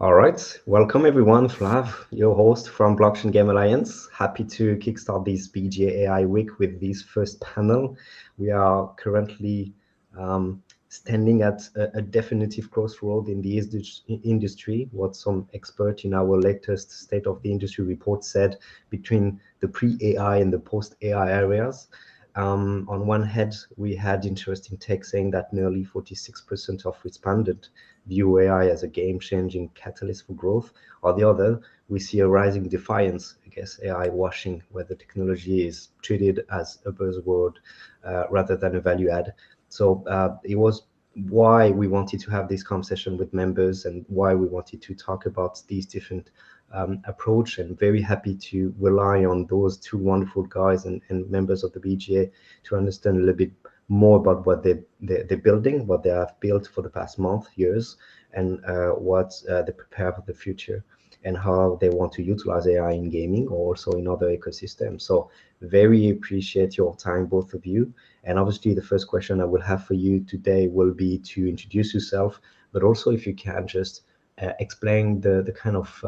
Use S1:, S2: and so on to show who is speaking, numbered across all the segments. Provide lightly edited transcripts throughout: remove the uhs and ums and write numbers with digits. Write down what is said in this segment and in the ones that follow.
S1: All right, welcome everyone. Flav, your host from Blockchain Game Alliance. Happy to kickstart this BGA AI week with this first panel. We are currently standing at a definitive crossroad in the industry, what some expert in our latest State of the Industry report said, between the pre-AI and the post-AI areas. On one hand, we had interesting tech saying that nearly 46% of respondents view AI as a game-changing catalyst for growth. On the other, we see a rising defiance against AI washing, where the technology is treated as a buzzword rather than a value add. So it was why we wanted to have this conversation with members and why we wanted to talk about these different approach, and very happy to rely on those two wonderful guys and members of the BGA to understand a little bit more about what they're building, what they have built for the past years, and what they prepare for the future, and how they want to utilize AI in gaming or also in other ecosystems. So very appreciate your time, both of you. And obviously the first question I will have for you today will be to introduce yourself, but also if you can just explain the kind of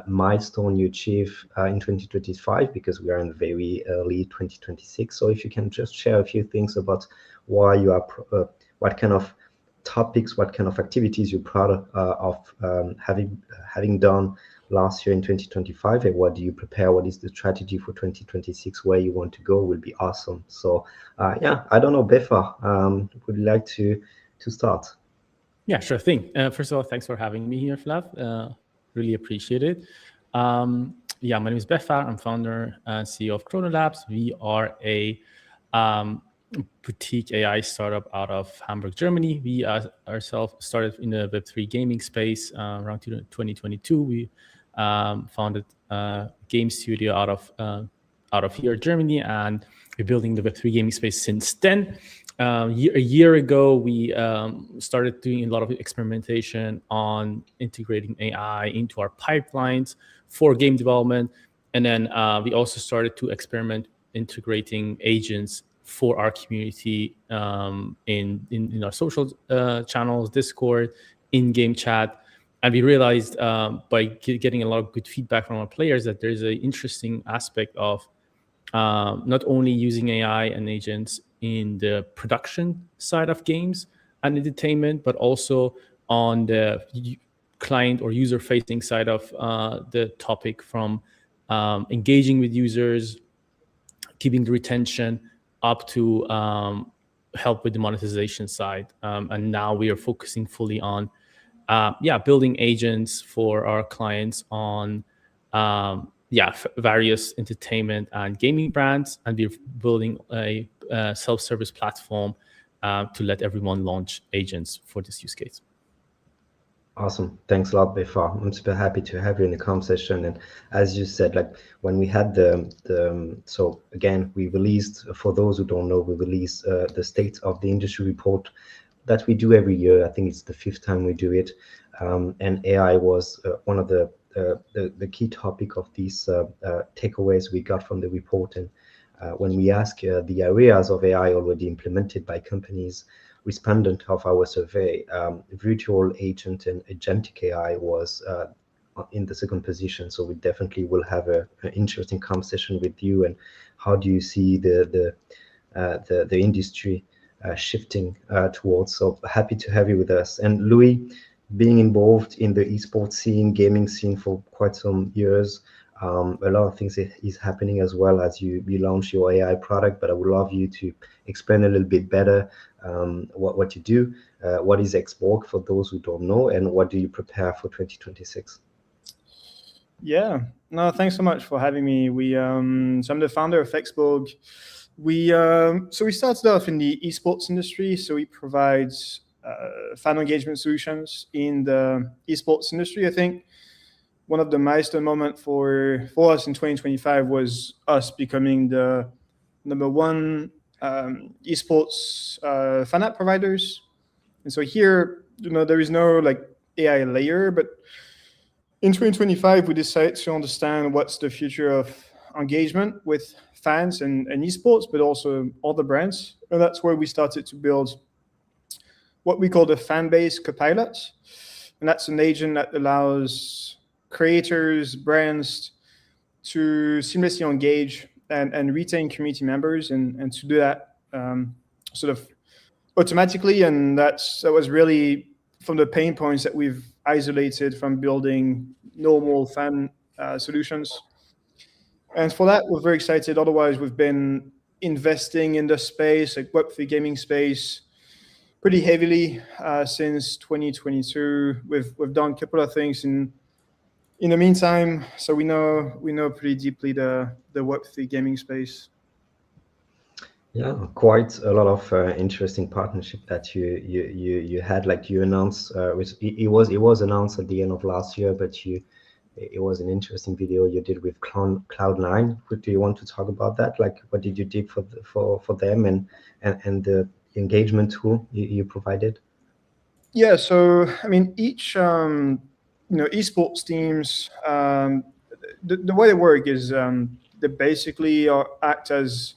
S1: milestone you achieve in 2025, because we are in very early 2026. So if you can just share a few things about why you are, what kind of topics, what kind of activities you're proud of having done last year in 2025, and what do you prepare, what is the strategy for 2026, where you want to go, will be awesome. So yeah, I don't know, Behfar, would you like to start?
S2: Yeah, sure thing. First of all, thanks for having me here, Flav. Really appreciate it. Yeah, my name is Behfar. I'm founder and CEO of Chrono Labs. We are a boutique AI startup out of Hamburg, Germany. We ourselves started in the Web3 gaming space around 2022. We founded a game studio out of here, Germany, and we're building the Web3 gaming space since then. A year ago, we started doing a lot of experimentation on integrating AI into our pipelines for game development. And then we also started to experiment integrating agents for our community in our social channels, Discord, in-game chat. And we realized by getting a lot of good feedback from our players that there's an interesting aspect of not only using AI and agents in the production side of games and entertainment, but also on the client or user-facing side of the topic, from engaging with users, keeping the retention, up to help with the monetization side. And now we are focusing fully on building agents for our clients on various entertainment and gaming brands, and we're building a self-service platform to let everyone launch agents for this use case.
S1: Awesome. Thanks a lot, Behfar. I'm super happy to have you in the conversation. And as you said, like when we had so again, we released, for those who don't know, we released the State of the Industry report that we do every year. I think it's the 5th time we do it. And AI was one of the key topic of these takeaways we got from the report. And when we ask the areas of AI already implemented by companies, respondent of our survey, virtual agent and agentic AI was in the second position. So we definitely will have an interesting conversation with you. And how do you see the industry shifting towards? So happy to have you with us. And Louis, being involved in the esports scene, gaming scene for quite some years, a lot of things is happening as well as you launch your AI product. But I would love you to explain a little bit better what you do, what is XBorg for those who don't know, and what do you prepare for 2026?
S3: Yeah, no, thanks so much for having me. So I'm the founder of XBorg. We started off in the esports industry, so we provide fan engagement solutions in the esports industry. I think one of the milestone moments for us in 2025 was us becoming the #1 esports fan app providers. And so here, there is no like AI layer, but in 2025 we decided to understand what's the future of engagement with fans and esports, but also other brands. And that's where we started to build what we call the fan base copilot. and that's an agent that allows creators, brands to seamlessly engage and retain community members, and to do that sort of automatically. And that was really from the pain points that we've isolated from building normal fan solutions. And for that, we're very excited. Otherwise, we've been investing in the space, like Web3 gaming space, pretty heavily since 2022. We've done a couple of things in the meantime, so we know pretty deeply the Web3 gaming space.
S1: Yeah, quite a lot of interesting partnership that you had. Like you announced, it was announced at the end of last year, but it was an interesting video you did with Cloud9. Do you want to talk about that? Like, what did you do for them and the engagement tool you provided?
S3: Yeah, so I mean, each esports teams, the way they work is they basically act as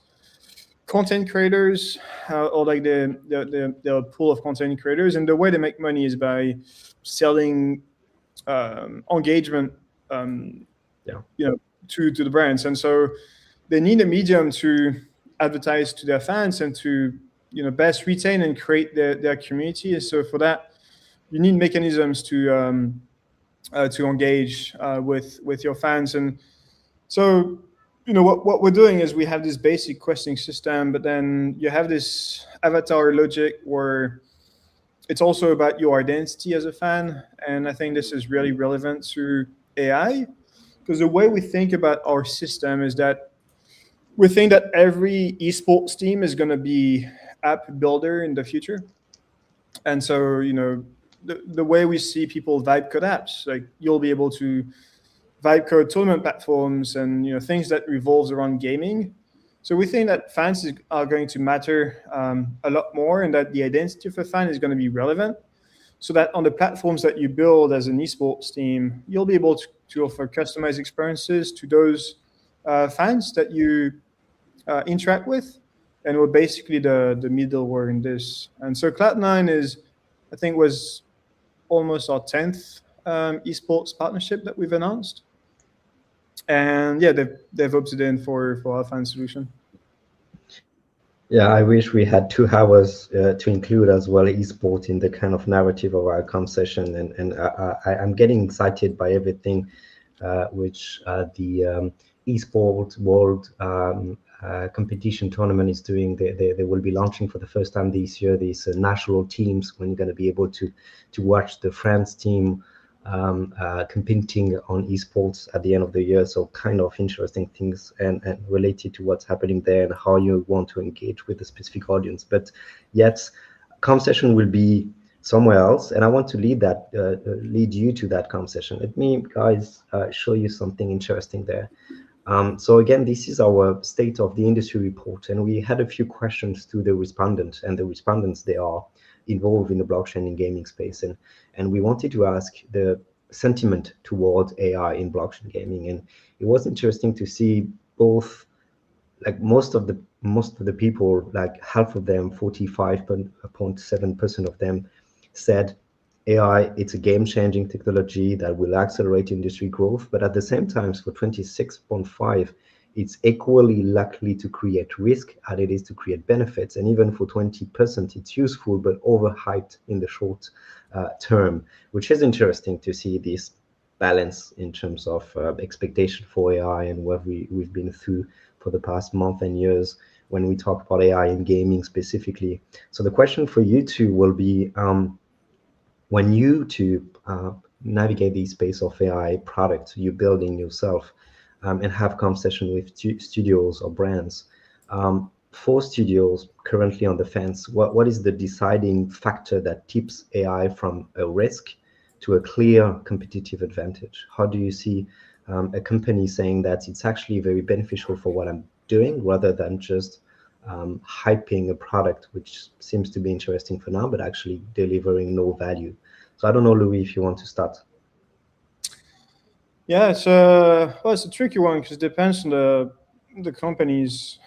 S3: content creators, or like the pool of content creators, and the way they make money is by selling engagement, to the brands. And so they need a medium to advertise to their fans and to best retain and create their community. And so for that, you need mechanisms to engage with your fans. And so what we're doing is we have this basic questing system, but then you have this avatar logic where it's also about your identity as a fan. And I think this is really relevant to AI, because the way we think about our system is that we think that every esports team is going to be app builder in the future. And so, the way we see people vibe code apps, like you'll be able to vibe code tournament platforms and things that revolves around gaming. So we think that fans are going to matter a lot more, and that the identity of a fan is going to be relevant, so that on the platforms that you build as an esports team, you'll be able to offer customized experiences to those fans that you interact with. And we're basically the middleware in this. And so Cloud9 was almost our 10th esports partnership that we've announced. And yeah, they've opted in for our fan solution.
S1: Yeah, I wish we had 2 hours to include as well esports in the kind of narrative of our com session. And I'm getting excited by everything which the esports world competition tournament is doing. They will be launching for the first time this year these national teams, when you're going to be able to watch the France team competing on esports at the end of the year. So kind of interesting things and related to what's happening there and how you want to engage with the specific audience. But yet, com session will be somewhere else, and I want to lead you to that com session. Let me, guys, show you something interesting there. So again, this is our state of the industry report, and we had a few questions to the respondents, and the respondents, they are involved in the blockchain and gaming space, and we wanted to ask the sentiment towards AI in blockchain gaming. And it was interesting to see both, like most of the people, like half of them, 45.7% of them said AI, it's a game-changing technology that will accelerate industry growth, but at the same time, for 26.5%, it's equally likely to create risk as it is to create benefits. And even for 20%, it's useful, but overhyped in the short term, which is interesting to see this balance in terms of expectation for AI and what we've been through for the past month and years when we talk about AI in gaming specifically. So the question for you two will be, when you to navigate the space of AI products you're building yourself, and have conversation with studios or brands, for studios currently on the fence, what is the deciding factor that tips AI from a risk to a clear competitive advantage? How do you see a company saying that it's actually very beneficial for what I'm doing, rather than just hyping a product which seems to be interesting for now, but actually delivering no value? So I don't know, Louis, if you want to start.
S3: Yeah, it's a tricky one, because it depends on the companies.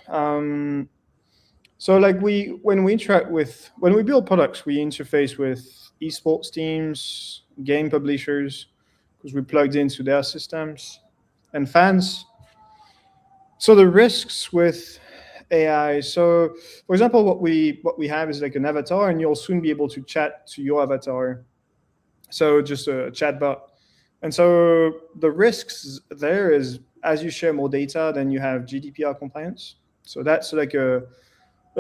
S3: So like when we build products, we interface with esports teams, game publishers, because we plugged into their systems, and fans. So the risks with AI. So for example, what we have is like an avatar, and you'll soon be able to chat to your avatar. So just a chatbot. And so the risks there is as you share more data, then you have GDPR compliance. So that's like a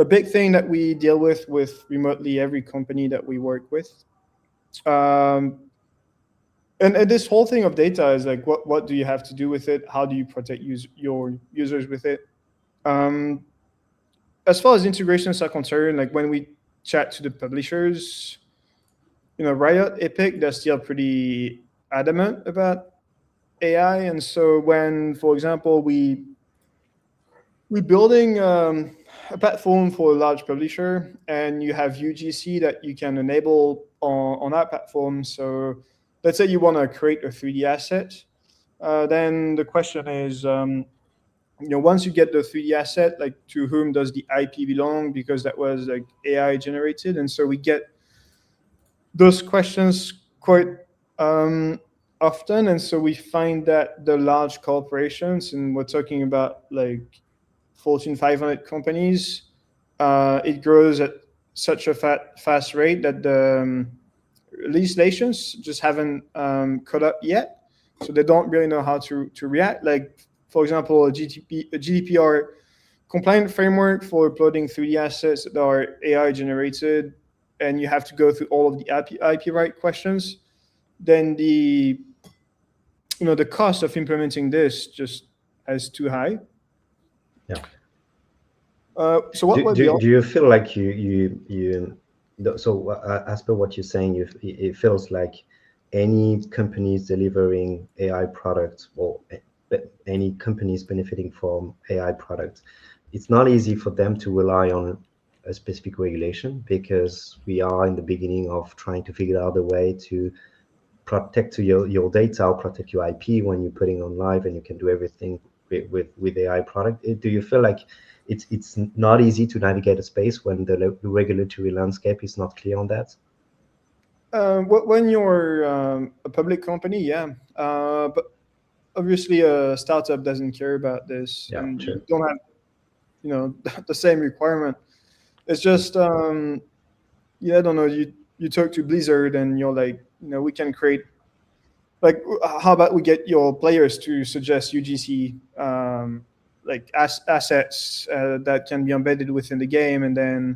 S3: big thing that we deal with remotely every company that we work with. And this whole thing of data is like, what do you have to do with it? How do you protect your users with it? As far as integrations are concerned, like when we chat to the publishers, Riot, Epic, they're still pretty adamant about AI. And so when, for example, we're building a platform for a large publisher, and you have UGC that you can enable on our platform. So let's say you want to create a 3D asset. Then the question is, once you get the 3D asset, like to whom does the IP belong? Because that was like AI generated. And so we get those questions quite often. And so we find that the large corporations, and we're talking about like Fortune 500 companies, it grows at such a fast rate that the legislations just haven't caught up yet. So they don't really know how to react. Like, for example, a GDPR compliant framework for uploading 3D assets that are AI generated, and you have to go through all of the IP right questions, then the cost of implementing this just is too high.
S1: Yeah.
S3: So what
S1: do you feel like so as per what you're saying, it feels like any companies delivering AI products, or any companies benefiting from AI products, it's not easy for them to rely on a specific regulation, because we are in the beginning of trying to figure out a way to protect your data or protect your IP when you're putting on live, and you can do everything with AI product. Do you feel like it's not easy to navigate a space when the regulatory landscape is not clear on that?
S3: When you're a public company, yeah, but obviously a startup doesn't care about this, and
S1: sure.
S3: you don't have the same requirement. It's just I don't know, you talk to Blizzard and you're like, we can create, like, how about we get your players to suggest UGC like assets that can be embedded within the game, and then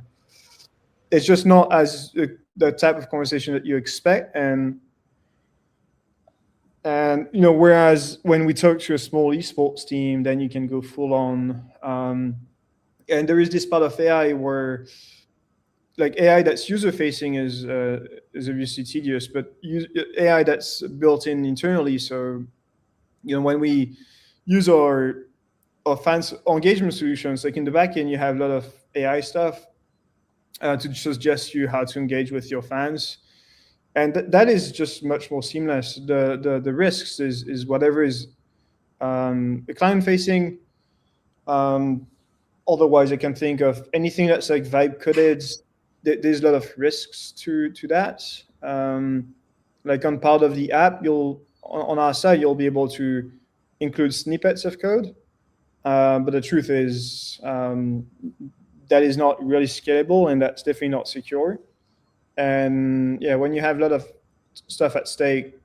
S3: it's just not as the type of conversation that you expect. And whereas when we talk to a small esports team, then you can go full on. And there is this part of AI where, like, AI that's user facing is obviously tedious, but AI that's built in internally. So, when we use our fans engagement solutions, like in the backend, you have a lot of AI stuff to suggest you how to engage with your fans, and that is just much more seamless. The risks is whatever is client facing. Otherwise, I can think of anything that's like vibe coded. There's a lot of risks to that. Like on part of the app, on our side, you'll be able to include snippets of code. But the truth is that is not really scalable, and that's definitely not secure. And yeah, when you have a lot of stuff at stake,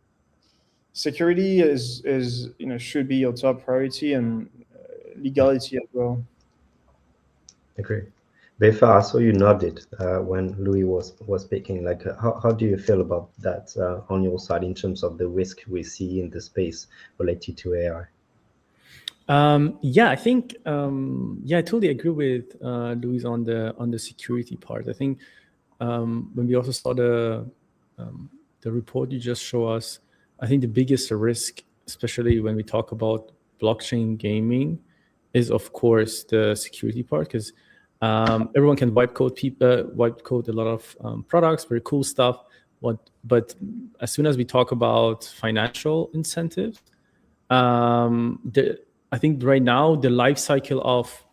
S3: security is should be your top priority, and legality as well.
S1: Agree. Behfar, I saw you nodded when Louis was speaking. Like, how do you feel about that on your side in terms of the risk we see in the space related to AI?
S2: I think I totally agree with Louis on the security part. I think when we also saw the report you just show us, I think the biggest risk, especially when we talk about blockchain gaming, is of course the security part, because everyone can wipe code a lot of products, very cool stuff. But as soon as we talk about financial incentives, I think right now the life cycle of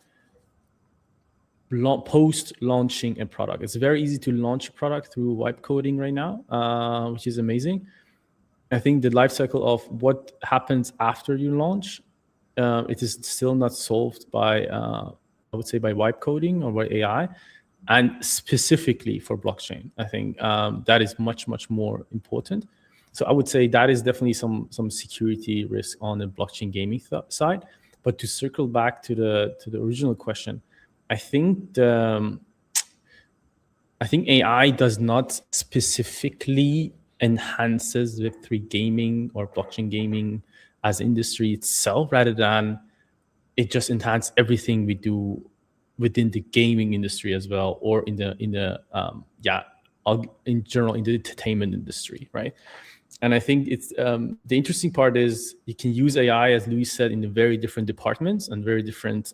S2: post-launching a product. It's very easy to launch a product through wipe coding right now, which is amazing. I think the life cycle of what happens after you launch, it is still not solved by, I would say, by wipe coding or by AI. And specifically for blockchain, I think that is much, much more important. So I would say that is definitely some security risk on the blockchain gaming side. But to circle back to the original question, I think AI does not specifically enhances Web3 gaming or blockchain gaming as industry itself, rather than it just enhances everything we do within the gaming industry as well, or in general in the entertainment industry, right? And I think it's the interesting part is you can use AI, as Louis said, in the very different departments and very different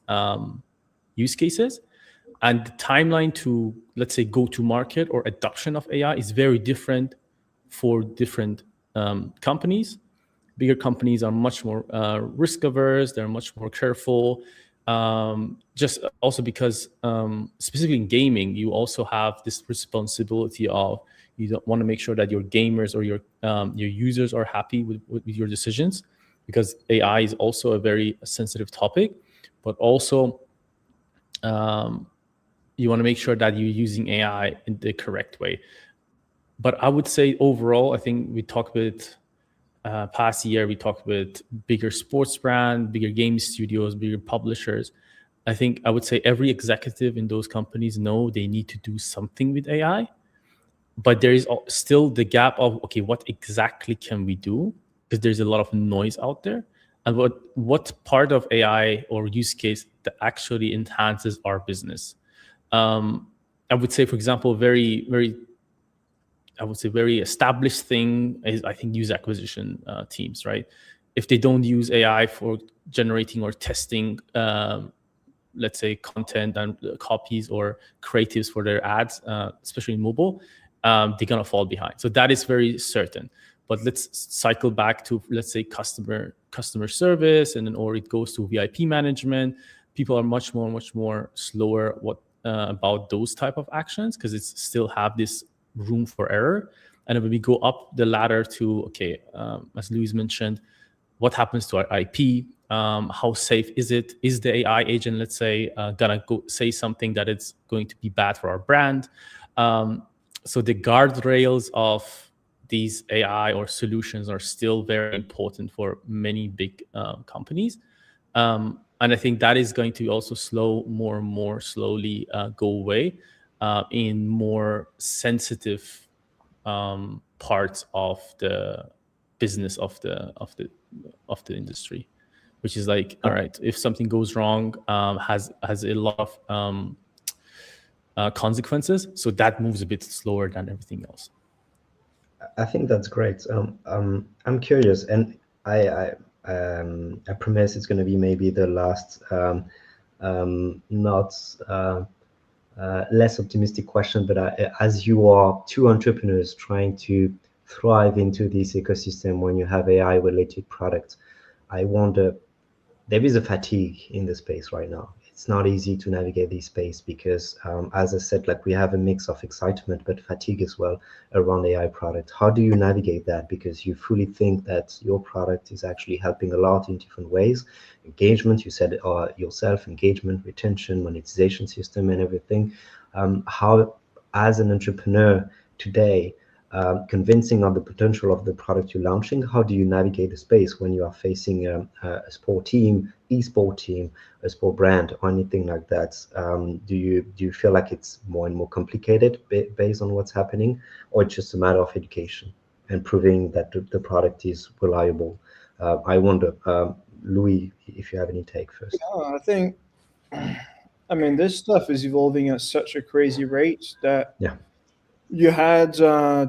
S2: use cases. And the timeline to, let's say, go to market or adoption of AI is very different for different companies. Bigger companies are much more risk averse. They're much more careful. Just also because specifically in gaming, you also have this responsibility of you don't want to make sure that your gamers or your users are happy with your decisions, because AI is also a very sensitive topic, but also you want to make sure that you're using AI in the correct way. But I would say overall, I think we talked with past year, we talked with bigger sports brand, bigger game studios, bigger publishers. I think I would say every executive in those companies know they need to do something with AI, but there is still the gap of, okay, what exactly can we do? Because there's a lot of noise out there. And what part of AI or use case that actually enhances our business? I would say, for example, very established thing is, I think, user acquisition teams, right? If they don't use AI for generating or testing, let's say, content and copies or creatives for their ads, especially in mobile, they're gonna fall behind. So that is very certain. But let's cycle back to, let's say, customer service, and then or it goes to VIP management. People are much more slower about those type of actions, because it's still have this room for error. And when we go up the ladder to, okay, as Louis mentioned, what happens to our IP? How safe is it? Is the AI agent, let's say, gonna go say something that it's going to be bad for our brand? So the guardrails of these AI or solutions are still very important for many big companies. And I think that is going to also more and more slowly go away in more sensitive parts of the business of the industry, which is like, all right, if something goes wrong, has a lot of consequences. So that moves a bit slower than everything else.
S1: I think that's great. I'm curious, and I promise it's going to be maybe the last, not less optimistic question, but as you are two entrepreneurs trying to thrive into this ecosystem when you have AI-related products, I wonder, there is a fatigue in the space right now. It's not easy to navigate this space because, as I said, like we have a mix of excitement, but fatigue as well around AI product. How do you navigate that? Because you fully think that your product is actually helping a lot in different ways. Engagement, you said yourself, engagement, retention, monetization system, and everything. How, as an entrepreneur today, convincing of the potential of the product you're launching, how do you navigate the space when you are facing a sport team, e-sport team, a sport brand, or anything like that? Do you feel like it's more and more complicated based on what's happening, or it's just a matter of education and proving that the product is reliable? I wonder, Louis, if you have any take first.
S3: I think, I mean, this stuff is evolving at such a crazy rate that you had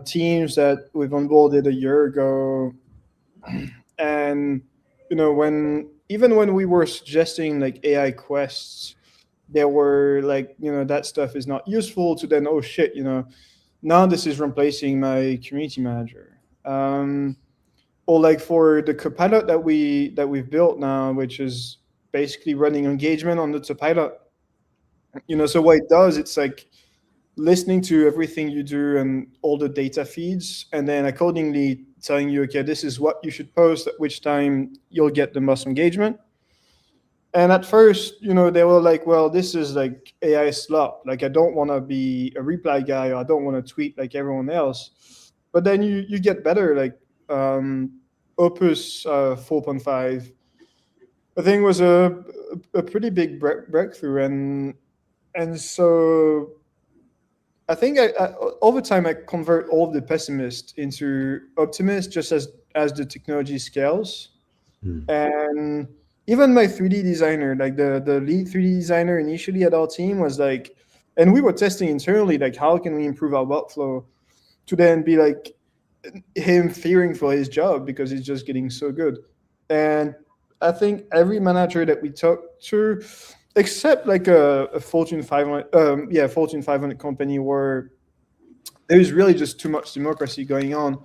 S3: teams that we've onboarded a year ago, and even when we were suggesting like AI quests, they were like, that stuff is not useful, to then, oh shit, now this is replacing my community manager. Or like for the copilot that we've built now, which is basically running engagement on the copilot. So what it does, it's like listening to everything you do and all the data feeds, and then accordingly telling you, okay, this is what you should post at which time you'll get the most engagement. And at first, they were like, well, this is like AI slop. Like, I don't want to be a reply guy, or I don't want to tweet like everyone else. But then you get better. Like Opus 4.5, I think, was a pretty big breakthrough. And so I think over time I convert all the pessimists into optimists, just as the technology scales. And even my 3D designer, like the lead 3D designer initially at our team, was like, and we were testing internally, like, how can we improve our workflow, to then be like him fearing for his job because he's just getting so good. And I think every manager that we talk to, except like a Fortune 500, Fortune 500 company where there's really just too much democracy going on,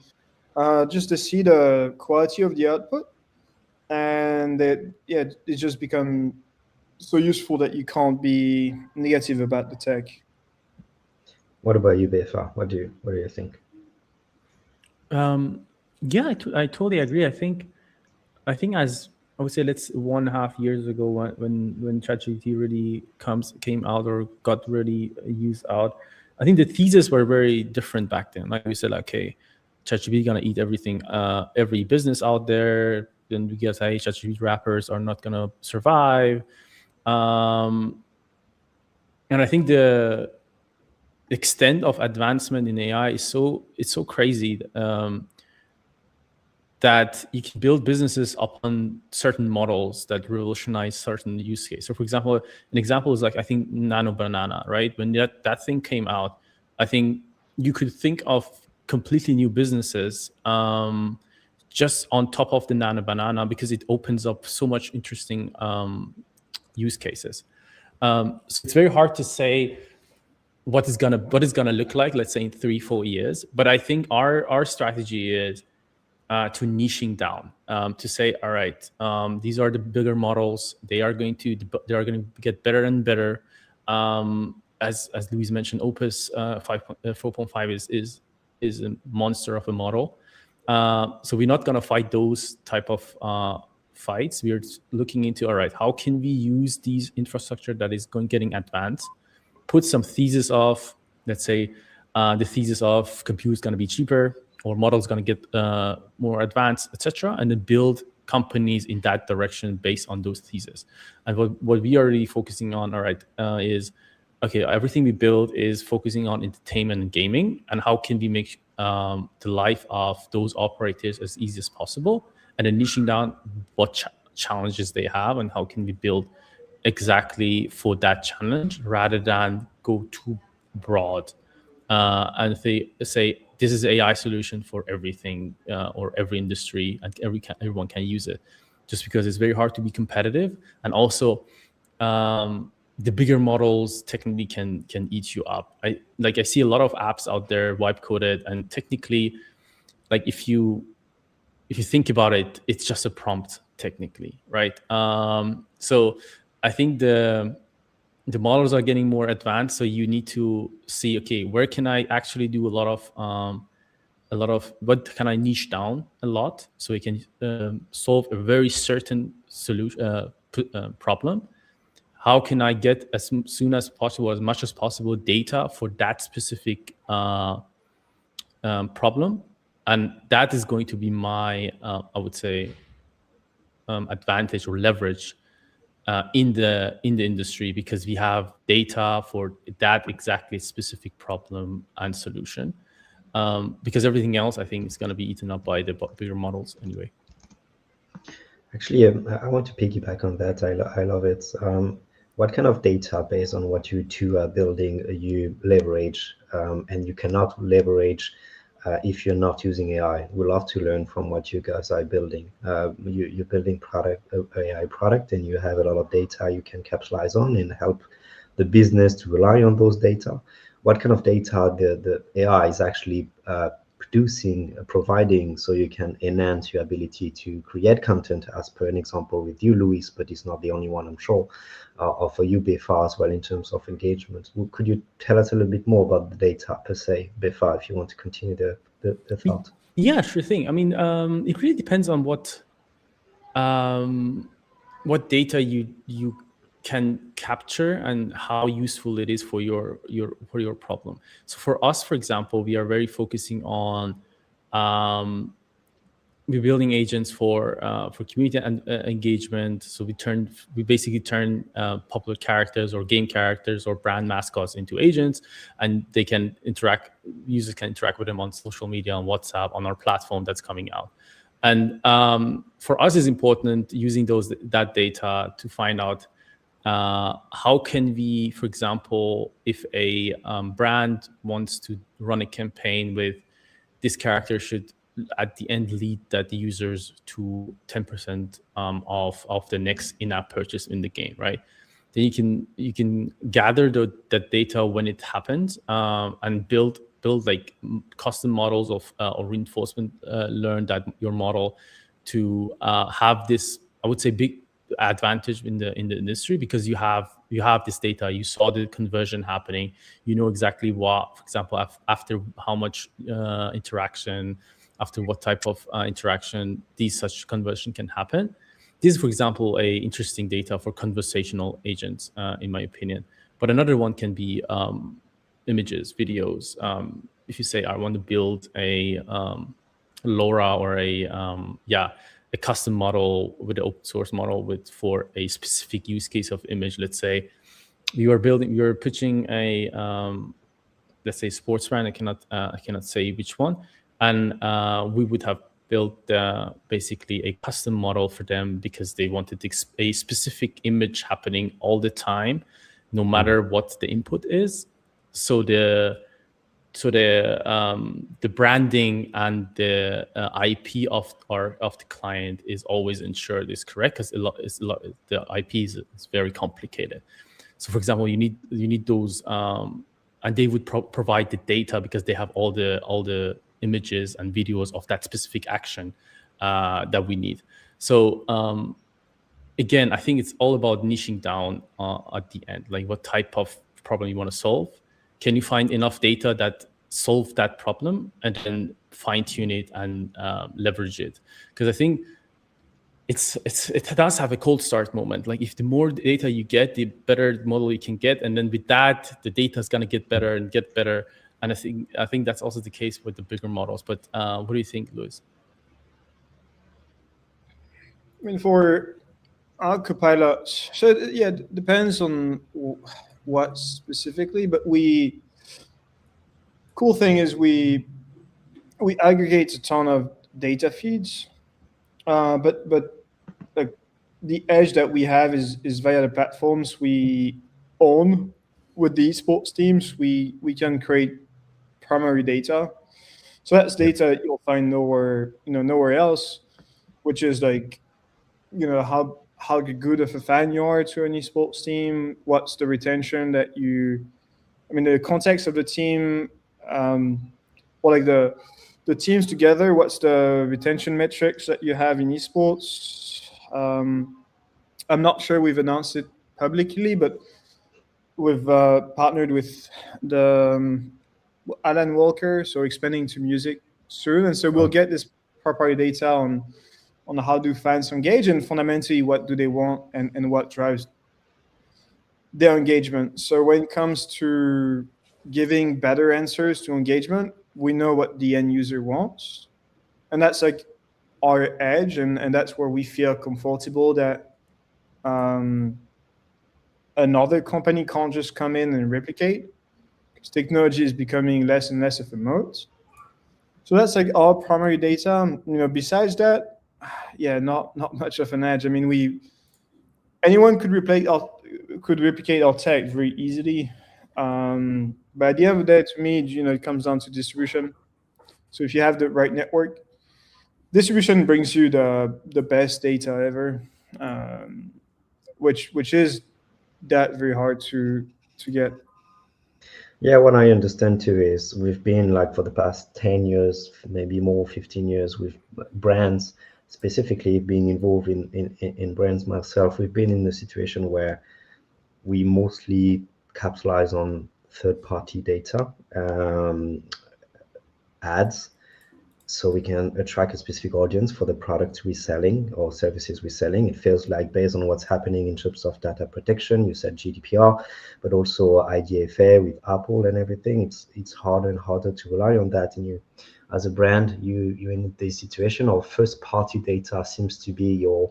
S3: just to see the quality of the output, and it's just become so useful that you can't be negative about the tech.
S1: What about you, Behfar? What do you think?
S2: Yeah, I totally agree. I think as I would say, let's 1.5 years ago when ChatGPT really came out or got really used out, I think the thesis were very different back then. Like we said, like, okay, ChatGPT gonna eat everything, every business out there. Then we guess, hey, ChatGPT wrappers are not gonna survive. And I think the extent of advancement in AI is so crazy. That you can build businesses upon certain models that revolutionize certain use cases. So, for example, an example is like, I think, Nano Banana, right? When that thing came out, I think you could think of completely new businesses just on top of the Nano Banana, because it opens up so much interesting use cases. So it's very hard to say what it's gonna look like, let's say in 3-4 years. But I think our strategy is to niching down, to say, all right, these are the bigger models. They are going to get better and better. As Louise mentioned, Opus 4.5 is a monster of a model. So we're not going to fight those type of fights. We're looking into, all right, how can we use these infrastructure that is getting advanced, put some thesis of, let's say, the thesis of compute is going to be cheaper, or models going to get more advanced, etc., and then build companies in that direction based on those theses. And what we are really focusing on, all right, is, okay, everything we build is focusing on entertainment and gaming, and how can we make the life of those operators as easy as possible, and then niching down what challenges they have, and how can we build exactly for that challenge, rather than go too broad and they say this is AI solution for everything or every industry, and everyone can use it, just because it's very hard to be competitive. And also the bigger models technically can eat you up. I see a lot of apps out there wipe coded, and technically, like, if you think about it, it's just a prompt technically, right? So I think the models are getting more advanced, so you need to see, okay, where can I actually do a lot of what can I niche down a lot, so we can solve a very certain solution problem. How can I get as soon as possible, as much as possible, data for that specific problem, and that is going to be my I would say advantage or leverage in the industry, because we have data for that exactly specific problem and solution. Because everything else, I think, is going to be eaten up by the bigger models anyway.
S1: Actually, I want to piggyback on that. I love it. What kind of data, based on what you two are building, you leverage, and you cannot leverage if you're not using AI? We love to learn from what you guys are building. You're building AI product, and you have a lot of data you can capitalize on and help the business to rely on those data. What kind of data the AI is actually producing, providing, so you can enhance your ability to create content, as per an example with you, Luis, but it's not the only one, I'm sure, or for you, Behfar, as well, in terms of engagement. Could you tell us a little bit more about the data per se, Behfar, if you want to continue the thought?
S2: Yeah, sure thing. I mean, it really depends on what data you can capture and how useful it is for your problem. So for us, for example, we are very focusing on we're building agents for community and engagement. So we basically turn popular characters or game characters or brand mascots into agents, and they can interact. Users can interact with them on social media, on WhatsApp, on our platform that's coming out. And for us, it's important using that data to find out how can we, for example, if a brand wants to run a campaign with this character should at the end lead that the users to 10% of the next in-app purchase in the game, right? Then you can gather that data when it happens and build like custom models of or reinforcement learn that your model to have this, I would say, big advantage in the industry, because you have this data, you saw the conversion happening, you know exactly what, for example, after how much interaction, after what type of interaction such conversion can happen. This is, for example, a interesting data for conversational agents, in my opinion. But another one can be images, videos. If you say, I want to build a LoRa or a custom model with an open source model for a specific use case of image. Let's say you're pitching a let's say sports brand. I cannot say which one, and we would have built basically a custom model for them because they wanted a specific image happening all the time, no matter what the input is. So the branding and the IP of the client is always ensured is correct, because the IP is very complicated. So, for example, you need those, and they would provide the data because they have all the images and videos of that specific action that we need. So again, I think it's all about niching down at the end, like what type of problem you want to solve. Can you find enough data that solve that problem, and then fine tune it and leverage it? Because I think it does have a cold start moment. Like, if the more data you get, the better model you can get, and then with that, the data is going to get better and get better. And I think that's also the case with the bigger models. But what do you think, Luis?
S3: I mean, for our copilots, so yeah, it depends on what specifically, but cool thing is we aggregate a ton of data feeds, but like the edge that we have is via the platforms we own with the esports teams. We can create primary data, so that's data you'll find nowhere else, which is like, how good of a fan you are to an esports team, what's the retention that the context of the team, or like the teams together, what's the retention metrics that you have in esports. I'm not sure we've announced it publicly, but we've partnered with the Alan Walker, so expanding to music soon, and so we'll get this proprietary data on how do fans engage, and fundamentally what do they want, and what drives their engagement. So when it comes to giving better answers to engagement, we know what the end user wants, and that's like our edge, and that's where we feel comfortable that another company can't just come in and replicate, because technology is becoming less and less of a moat. So that's like our primary data. Besides that, not much of an edge. I mean, anyone could replicate our tech very easily. But at the end of the day, to me, it comes down to distribution. So if you have the right network, distribution brings you the best data ever, which is that very hard to get.
S1: Yeah, what I understand too is we've been like for the past 10 years, maybe more, 15 years with brands, specifically being involved in brands myself. We've been in a situation where we mostly capitalize on third-party data, ads, so we can attract a specific audience for the products we're selling or services we're selling. It feels like based on what's happening in terms of data protection, you said GDPR, but also IDFA with Apple and everything, it's harder and harder to rely on that. And you, as a brand, you're in this situation of first-party data seems to be your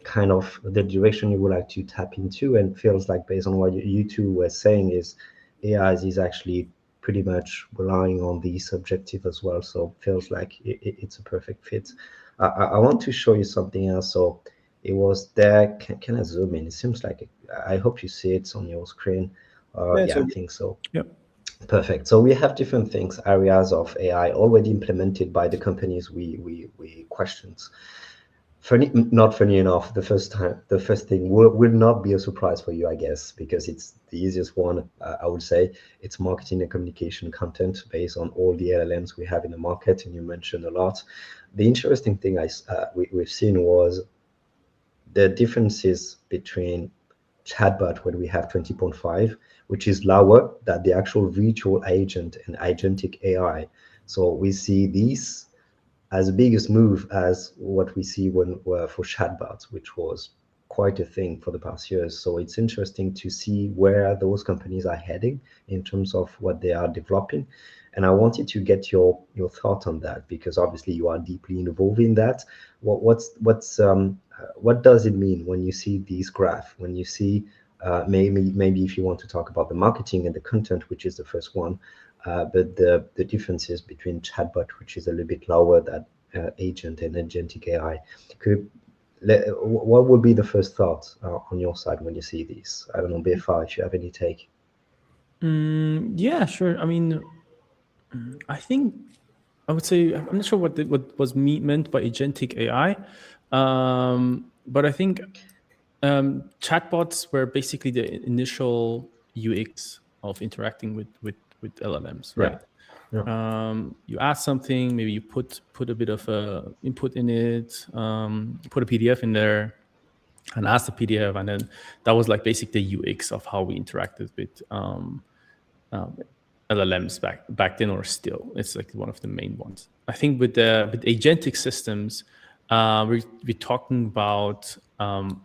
S1: kind of the direction you would like to tap into, and feels like based on what you two were saying is AI is actually pretty much relying on the objective as well. So feels like it's a perfect fit. I want to show you something else. So it was there. Can I zoom in? It seems like I hope you see it on your screen. Yeah, I think so.
S2: Yep.
S1: Perfect. So we have different things, areas of AI already implemented by the companies we questioned. Not funny enough, the first thing will not be a surprise for you, I guess, because it's the easiest one. I would say it's marketing and communication content based on all the LLMs we have in the market, and you mentioned a lot. The interesting thing we've seen was the differences between chatbot when we have 20.5, which is lower than the actual virtual agent and agentic AI. So we see these as the biggest move as what we see for chatbots, which was quite a thing for the past years. So it's interesting to see where those companies are heading in terms of what they are developing. And I wanted to get your thought on that, because obviously you are deeply involved in that. What does it mean when you see these graph, when you see maybe if you want to talk about the marketing and the content, which is the first one, but the differences between chatbot, which is a little bit lower than agent and agentic AI. What would be the first thought on your side when you see these? I don't know, Behfar, if you have any take.
S2: Yeah, sure. I mean, I think I would say I'm not sure what was meant by agentic AI, but I think chatbots were basically the initial UX of interacting with LLMs, right?
S1: Yeah.
S2: You ask something, maybe you put a bit of a input in it, put a PDF in there, and ask the PDF, and then that was like basically the UX of how we interacted with LLMs back then, or still. It's like one of the main ones. I think with agentic systems, we're talking about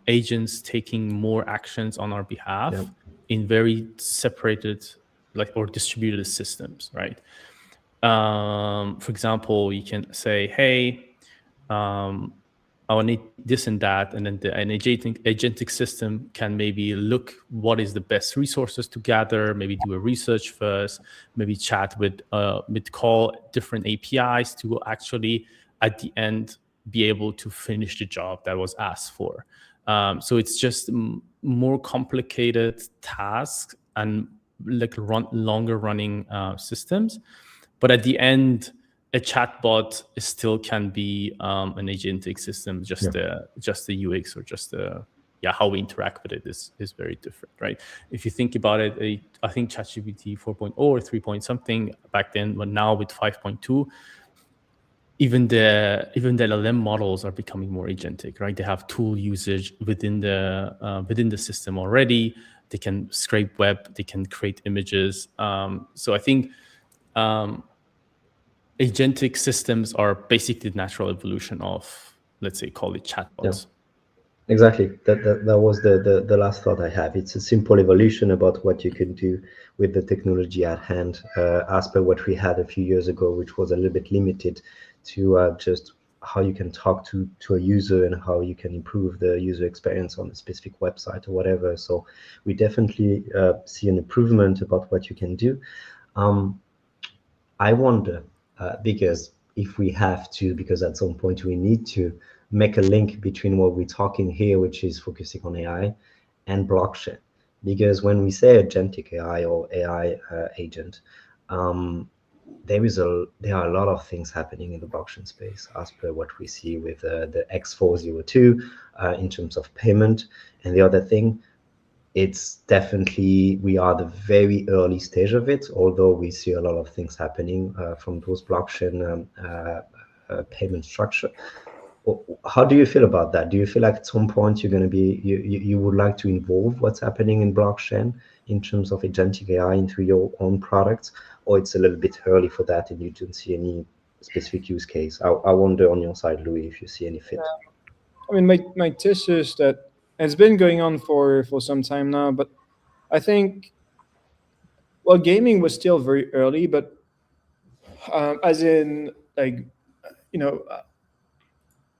S2: agents taking more actions on our behalf in very separated, or distributed systems, right? For example, you can say, hey, I will need this and that, and then an agentic system can maybe look what is the best resources to gather, maybe do a research first, maybe chat with call different APIs to actually at the end be able to finish the job that was asked for. So it's just more complicated tasks and like longer running systems. But at the end, a chatbot still can be an agentic system. Just the UX or just how we interact with it is very different, right? If you think about it, I think ChatGPT 4.0 or 3 point something back then, but now with 5.2, even the LLM models are becoming more agentic, right? They have tool usage within the system already. They can scrape web. They can create images. So I think agentic systems are basically the natural evolution of, let's say, call it chatbots.
S1: Yeah. Exactly. That was the last thought I have. It's a simple evolution about what you can do with the technology at hand, as per what we had a few years ago, which was a little bit limited to just how you can talk to a user and how you can improve the user experience on a specific website or whatever. So we definitely see an improvement about what you can do. I wonder, because if we have to, because at some point we need to make a link between what we're talking here, which is focusing on AI, and blockchain. Because when we say agentic AI or AI agent, there are a lot of things happening in the blockchain space, as per what we see with the X402 in terms of payment. And the other thing, it's definitely, we are the very early stage of it, although we see a lot of things happening from those blockchain payment structure. How do you feel about that? Do you feel like at some point you're going to be, you would like to involve what's happening in blockchain in terms of agentic AI into your own products, or it's a little bit early for that and you don't see any specific use case? I wonder on your side, Louis, if you see any fit.
S3: I mean, my thesis that it's been going on for some time now, but I think, well, gaming was still very early, but as in, like, you know,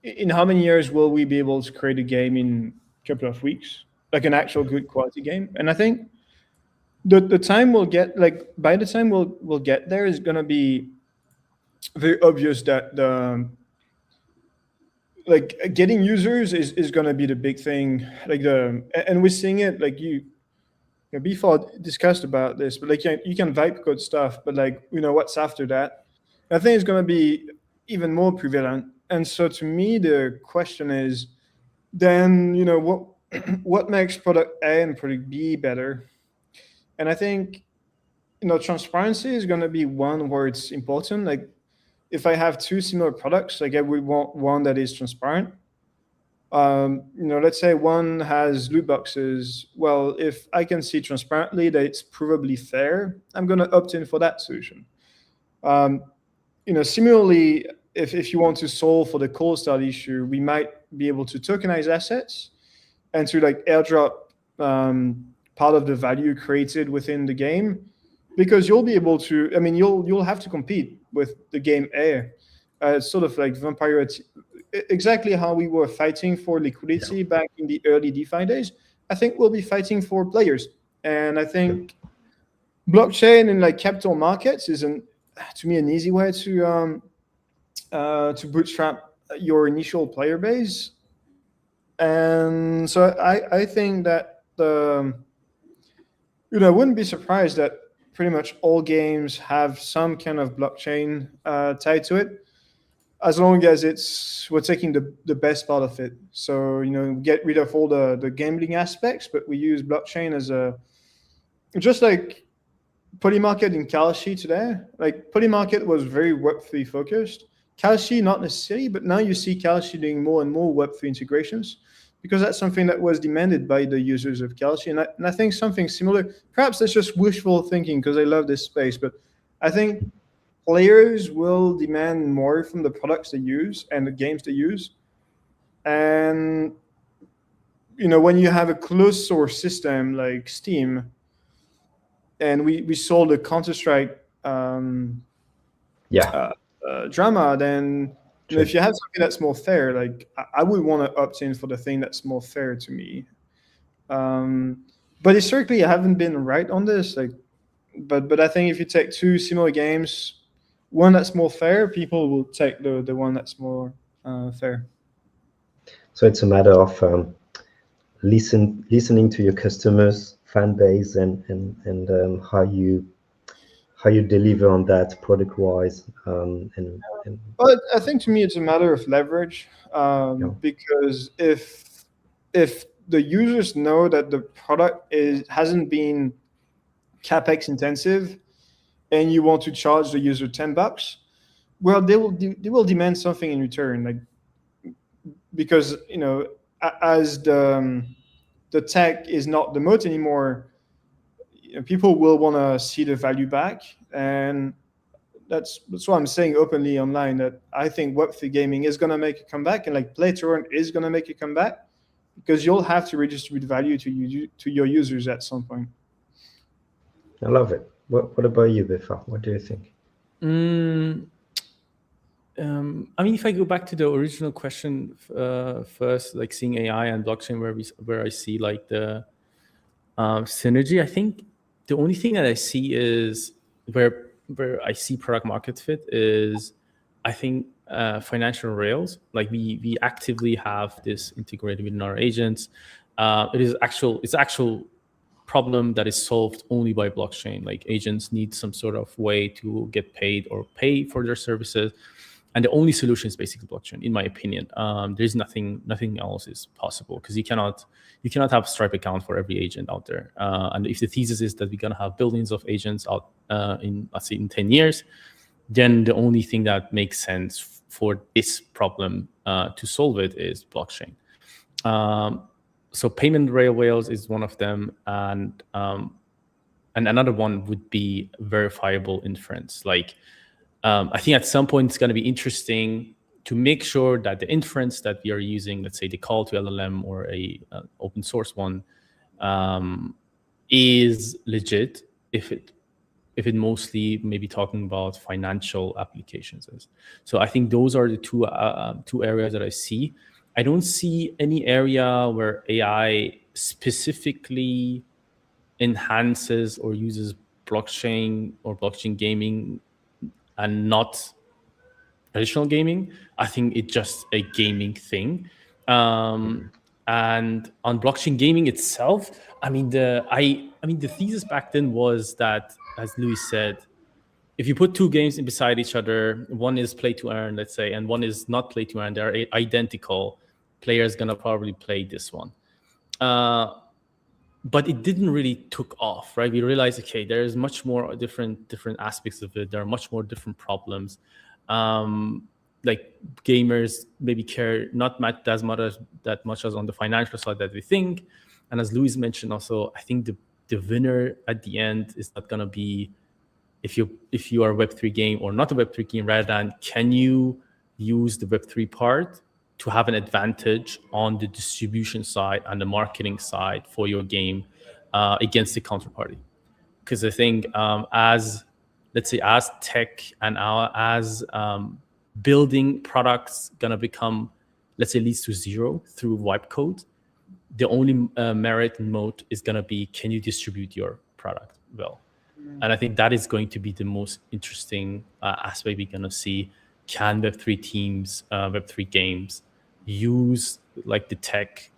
S3: in how many years will we be able to create a game in a couple of weeks, like an actual good quality game? And I think the time we'll get, like, by the time we'll get there, is gonna be very obvious that the like getting users is gonna be the big thing. Like and we're seeing it, like Behfar discussed about this, but like you can vibe code stuff, but like what's after that? I think it's gonna be even more prevalent. And so to me, the question is, then what makes product A and product B better? And I think transparency is gonna be one where it's important. Like if I have two similar products, like I would want one that is transparent. Let's say one has loot boxes. Well, if I can see transparently that it's provably fair, I'm going to opt in for that solution. Similarly, if you want to solve for the cold start issue, we might be able to tokenize assets and to like airdrop part of the value created within the game, because you'll be able to. I mean, you'll have to compete with the game A. It's sort of like vampire. Exactly how we were fighting for liquidity back in the early DeFi days. I think we'll be fighting for players, and I think blockchain and like capital markets isn't, to me, an easy way to bootstrap your initial player base. And so I think that I wouldn't be surprised that pretty much all games have some kind of blockchain tied to it, as long as we're taking the best part of it. So get rid of all the gambling aspects, but we use blockchain as just like Polymarket in Kalshi today. Like Polymarket was very Web3 focused. Kalshi not necessarily, but now you see Kalshi doing more and more Web3 integrations, because that's something that was demanded by the users of Kalshi. And I think something similar, perhaps that's just wishful thinking because I love this space, but I think players will demand more from the products they use and the games they use. And, when you have a closed source system like Steam, and we sold a Counter-Strike drama, then if you have something that's more fair, like I would want to opt in for the thing that's more fair to me. But historically, I haven't been right on this. Like, but I think if you take two similar games, one that's more fair, people will take the one that's more fair.
S1: So it's a matter of listening to your customers, fan base, and how you deliver on that product wise.
S3: But I think to me it's a matter of leverage, because if the users know that the product hasn't been capex intensive, and you want to charge the user $10, well, they will demand something in return, like, because as the tech is not the moat anymore, people will want to see the value back. And that's what I'm saying openly online, that I think Web3 gaming is going to make a comeback, and like play to earn is going to make a comeback, because you'll have to redistribute value to your users at some point.
S1: I love it. What about you, Behfar? What do you think?
S2: I mean, if I go back to the original question first, like seeing AI and blockchain, where I see like the synergy, I think the only thing that I see is where I see product market fit is, I think, financial rails. Like we actively have this integrated within our agents. It's actual problem that is solved only by blockchain. Like agents need some sort of way to get paid or pay for their services. And the only solution is basically blockchain, in my opinion. There's nothing else is possible, because you cannot have a Stripe account for every agent out there. And if the thesis is that we're gonna have billions of agents out in, let's say, in 10 years, then the only thing that makes sense for this problem to solve it is blockchain. So payment rails is one of them, and another one would be verifiable inference. Like, I think at some point it's going to be interesting to make sure that the inference that we are using, let's say the call to LLM or a open source one, is legit. If it mostly maybe talking about financial applications is. So I think those are the two areas that I see. I don't see any area where AI specifically enhances or uses blockchain or blockchain gaming and not traditional gaming. I think it's just a gaming thing. And on blockchain gaming itself, I mean the thesis back then was that, as Louis said, if you put two games beside each other, one is play to earn, let's say, and one is not play to earn, they're identical, player's gonna probably play this one. But it didn't really took off, right? We realized, okay, there's much more different aspects of it. There are much more different problems. Like gamers maybe care not as much as on the financial side that we think. And as Louis mentioned also, I think the winner at the end is not gonna be if you are a Web3 game or not a Web3 game, rather than can you use the Web3 part to have an advantage on the distribution side and the marketing side for your game against the counterparty. Because I think as tech and as building products gonna become, let's say, leads to zero through wipe code, the only merit and moat is gonna be, can you distribute your product well? And I think that is going to be the most interesting aspect we're gonna see. Can Web3 teams, Web3 games use like the tech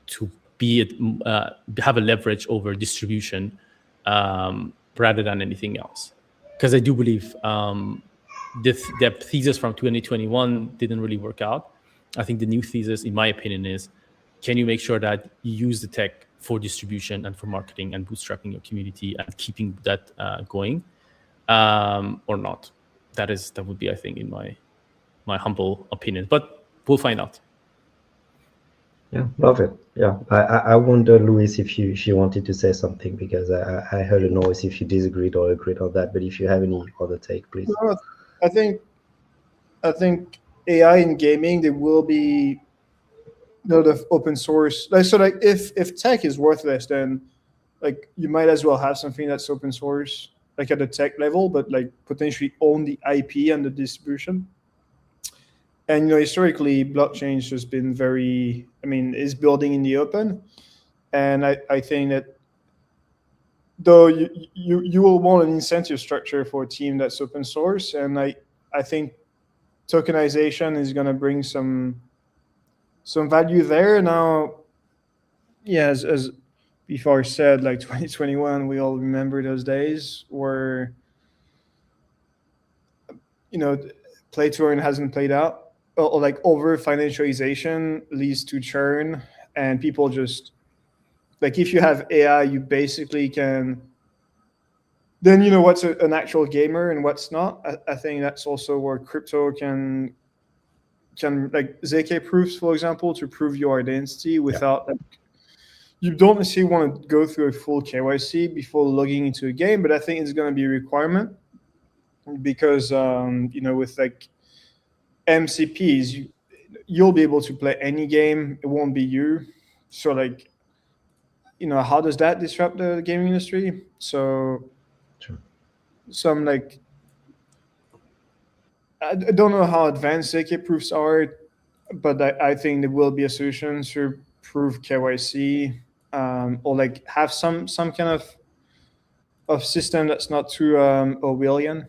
S2: to have a leverage over distribution rather than anything else? Because I do believe the thesis from 2021 didn't really work out. I think the new thesis, in my opinion, is can you make sure that you use the tech for distribution and for marketing and bootstrapping your community and keeping that going, or not? That would be, I think, in my humble opinion. But we'll find out.
S1: Yeah, love it. Yeah, I wonder, Louis, if you wanted to say something, because I heard a noise if you disagreed or agreed on that. But if you have any other take, please.
S3: No, I think AI in gaming, there will be a lot of open source. So like if tech is worthless, then like you might as well have something that's open source, like at the tech level, but like potentially own the IP and the distribution. And historically, blockchain's just been is building in the open, and I think that though you will want an incentive structure for a team that's open source, and I think tokenization is going to bring some value there. Now, yeah, as Behfar said, like 2021, we all remember those days where play to earn hasn't played out. Or like over financialization leads to churn, and people just like, if you have AI, you basically can then what's an actual gamer and what's not. I think that's also where crypto can like ZK proofs, for example, to prove your identity without you don't necessarily want to go through a full KYC before logging into a game, but I think it's going to be a requirement because with like MCPs, you'll be able to play any game. It won't be you. So like, how does that disrupt the gaming industry? So
S1: Sure.
S3: Some like, I don't know how advanced ZK proofs are, but I think there will be a solution to prove KYC or like have some kind of system that's not too Orwellian.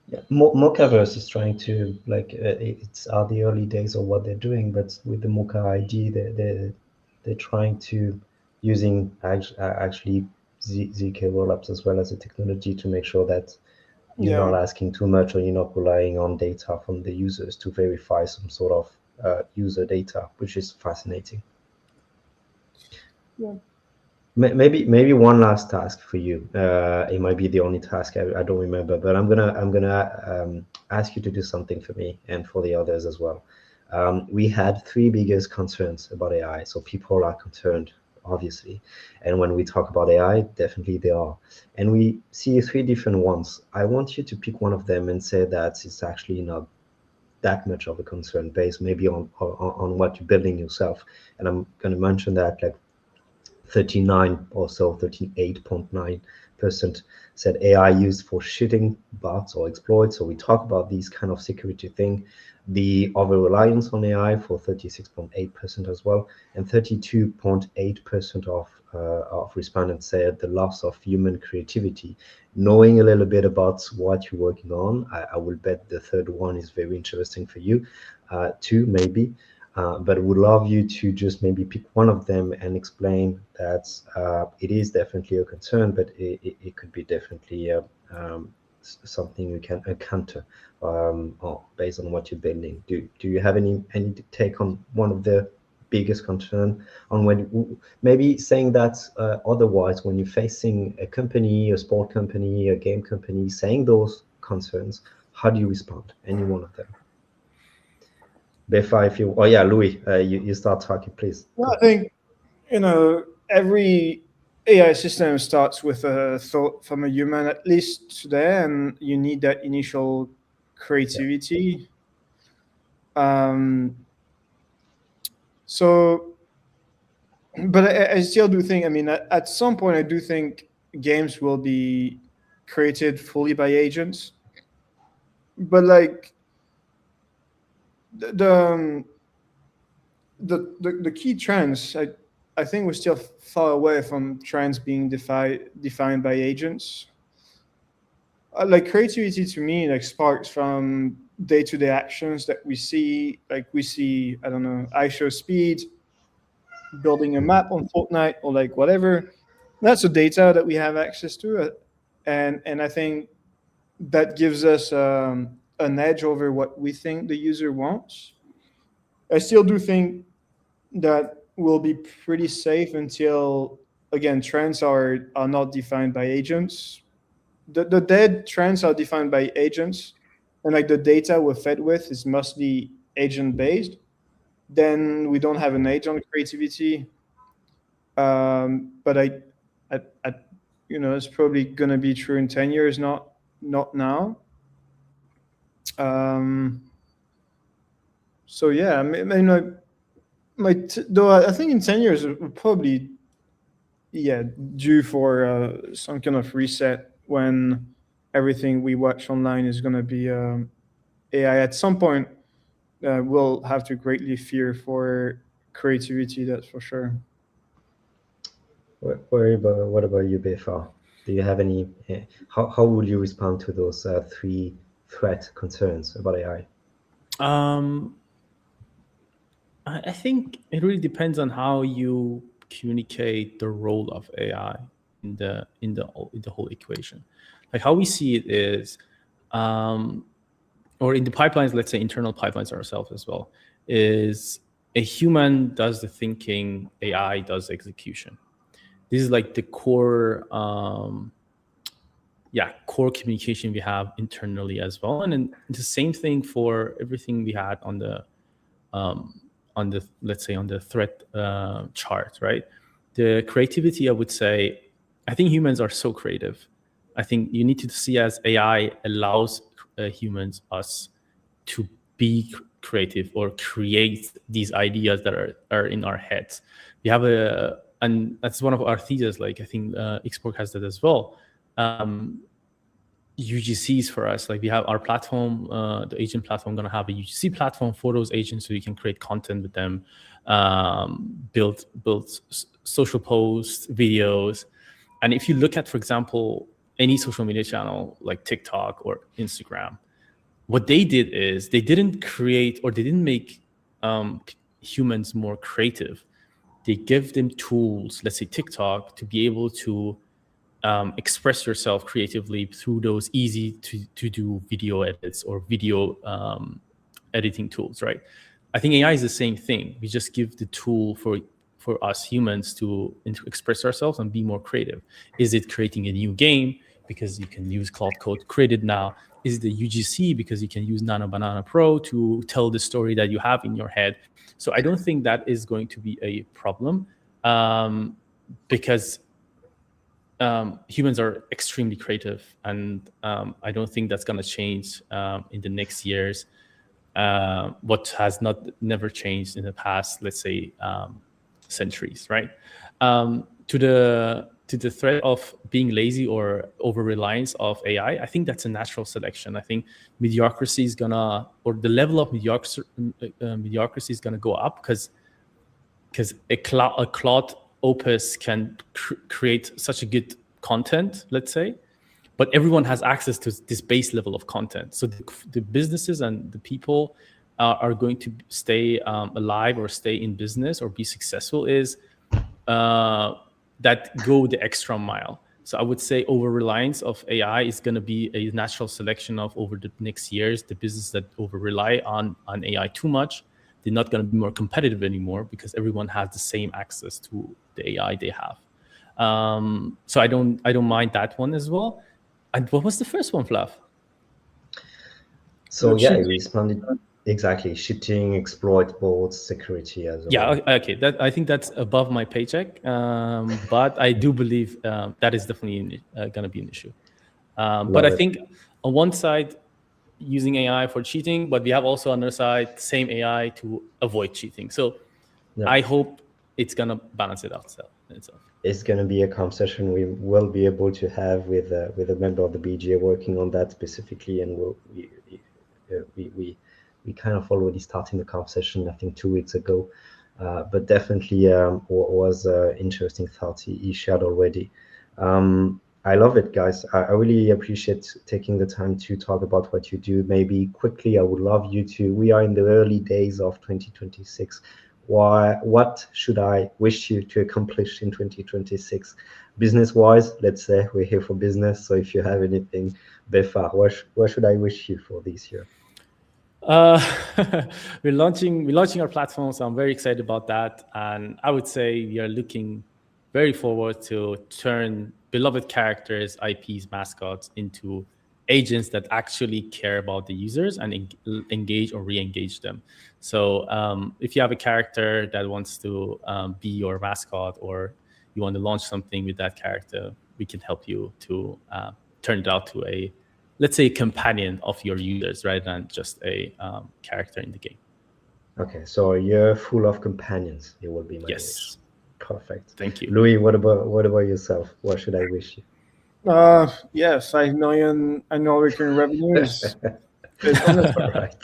S1: Yeah, Mochaverse is trying to it's the early days of what they're doing, but with the Mocha ID, they're trying to using actually ZK rollups as well as a technology to make sure that you're
S3: Yeah.
S1: not asking too much, or you're not relying on data from the users to verify some sort of user data, which is fascinating.
S3: Yeah.
S1: Maybe one last task for you. It might be the only task, I don't remember, but I'm gonna ask you to do something for me and for the others as well. We had three biggest concerns about AI, so people are concerned, obviously, and when we talk about AI, definitely they are, and we see three different ones. I want you to pick one of them and say that it's actually not that much of a concern, based maybe on what you're building yourself. And I'm going to mention that, like, 39 or so, 38.9% said AI used for shooting bots or exploits. So we talk about these kind of security thing. The over reliance on AI for 36.8% as well, and 32.8% of respondents said the loss of human creativity. Knowing a little bit about what you're working on, I will bet the third one is very interesting for you, too, maybe. But would love you to just maybe pick one of them and explain that it is definitely a concern, but it could be definitely something you can counter or based on what you're building. Do you have any take on one of the biggest concern on when maybe saying that otherwise when you're facing a company, a sport company, a game company, saying those concerns, how do you respond? Any one of them? Behfar, if you, oh yeah, Louis, you start talking, please.
S3: Well, I think, every AI system starts with a thought from a human, at least today, and you need that initial creativity. So, but I still do think, I mean, at some point, I do think games will be created fully by agents. But like the the key trends, I think we're still far away from trends being defined by agents. Like creativity to me, like sparks from day-to-day actions that we see. Like we see, I don't know, ISO speed, building a map on Fortnite, or like whatever. That's the data that we have access to, and I think that gives us an edge over what we think the user wants. I still do think that will be pretty safe until, again, trends are not defined by agents. The dead trends are defined by agents, and like the data we're fed with is mostly agent based. Then we don't have an edge on creativity. But I it's probably gonna be true in 10 years, not now. Um, so yeah, I mean, though I think in 10 years we're probably, yeah, due for some kind of reset when everything we watch online is gonna be AI. At some point, we'll have to greatly fear for creativity. That's for sure.
S1: What about you, Behfar? Do you have any? How would you respond to those three threat concerns about AI?
S2: I think it really depends on how you communicate the role of AI in the whole equation. Like how we see it is, or in the pipelines, let's say internal pipelines ourselves as well, is a human does the thinking, AI does execution. This is like the core, core communication we have internally as well, and then the same thing for everything we had on the let's say on the threat chart, right? The creativity, I would say, I think humans are so creative. I think you need to see as AI allows humans, us, to be creative or create these ideas that are in our heads. We have and that's one of our theses. Like I think XBorg has that as well. UGCs for us, like we have our platform, the agent platform, going to have a UGC platform for those agents, so you can create content with them, build social posts, videos. And if you look at, for example, any social media channel like TikTok or Instagram, what they did is they didn't create, or they didn't make humans more creative. They give them tools, let's say TikTok, to be able to express yourself creatively through those easy to do video edits or video editing tools, right? I think AI is the same thing. We just give the tool for us humans to express ourselves and be more creative. Is it creating a new game because you can use Cloud Code to create it now? Is it the UGC because you can use Nano Banana Pro to tell the story that you have in your head? So I don't think that is going to be a problem, because humans are extremely creative, and I don't think that's going to change in the next years. What has never changed in the past, let's say, centuries, right? To the threat of being lazy or over reliance of AI, I think that's a natural selection. I think mediocrity is gonna, or the level of mediocrity is gonna go up because a Claude Opus can create such a good content, let's say, but everyone has access to this base level of content. So the businesses and the people are going to stay alive or stay in business or be successful is that go the extra mile. So I would say over-reliance of AI is going to be a natural selection of, over the next years, the business that over-rely on AI too much, they're not going to be more competitive anymore because everyone has the same access to the AI they have. So I don't mind that one as well. And what was the first one, Flav?
S1: So yeah, you responded exactly. Cheating, exploit bots, security as well.
S2: Yeah, okay. I think that's above my paycheck, but I do believe that is definitely going to be an issue. But I think on one side, using AI for cheating, but we have also on the other side, same AI to avoid cheating. So I hope it's going to balance it out itself.
S1: It's going to be a conversation we will be able to have with a member of the BGA working on that specifically, and we kind of already started the conversation, I think 2 weeks ago, but definitely was interesting thoughts he shared already. I love it, guys. I really appreciate taking the time to talk about what you do. Maybe quickly, I would love you to, we are in the early days of 2026. What should I wish you to accomplish in 2026? Business-wise, let's say we're here for business. So if you have anything, Behfar, what should I wish you for this year?
S2: We're launching our platform, so I'm very excited about that. And I would say we are looking very forward to turn beloved characters, IPs, mascots into agents that actually care about the users and engage or re-engage them. So if you have a character that wants to be your mascot, or you want to launch something with that character, we can help you to turn it out to a, let's say, a companion of your users rather than just a character in the game. Okay,
S1: so a year full of companions, it will be my
S2: wish.
S1: Perfect.
S2: Thank you.
S1: Louis, what about yourself? What should I wish you?
S3: 5 million annual recurring revenues.
S1: Right.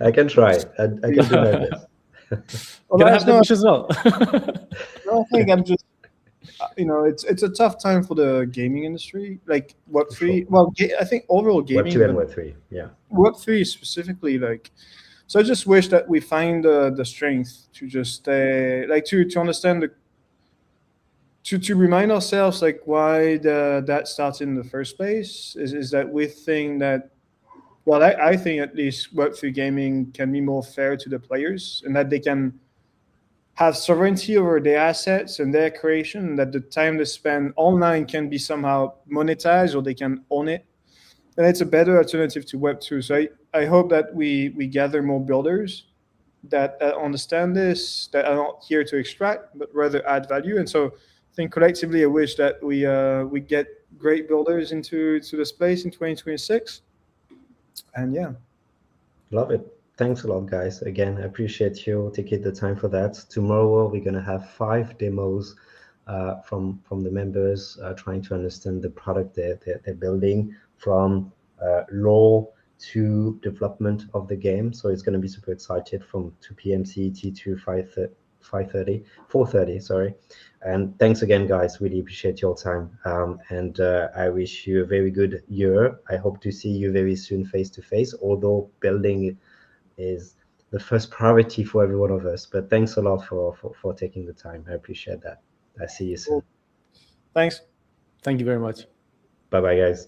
S1: I can try. I can do my best.
S2: Can I have that wish as well?
S3: I think I'm just, it's a tough time for the gaming industry, like Web3. Sure. Well, I think overall gaming.
S1: Web2 and Web3, yeah.
S3: Web3 specifically, like, so I just wish that we find the strength to just stay, like, to understand to remind ourselves, like, why that started in the first place is that we think that, well, I think at least Web3 gaming can be more fair to the players, and that they can have sovereignty over their assets and their creation, and that the time they spend online can be somehow monetized, or they can own it. And it's a better alternative to Web2. So I hope that we gather more builders that understand this, that are not here to extract, but rather add value. And so I think collectively, I wish that we get great builders into the space in 2026. And yeah.
S1: Love it. Thanks a lot, guys. Again, I appreciate you taking the time for that. Tomorrow, we're going to have 5 demos from the members trying to understand the product they're building, from law to development of the game. So it's going to be super excited, from 2 p.m. CET to 4:30, sorry. And thanks again, guys. Really appreciate your time. And I wish you a very good year. I hope to see you very soon face to face, although building is the first priority for every one of us. But thanks a lot for taking the time. I appreciate that. I see you soon.
S3: Thanks.
S2: Thank you very much.
S1: Bye-bye, guys.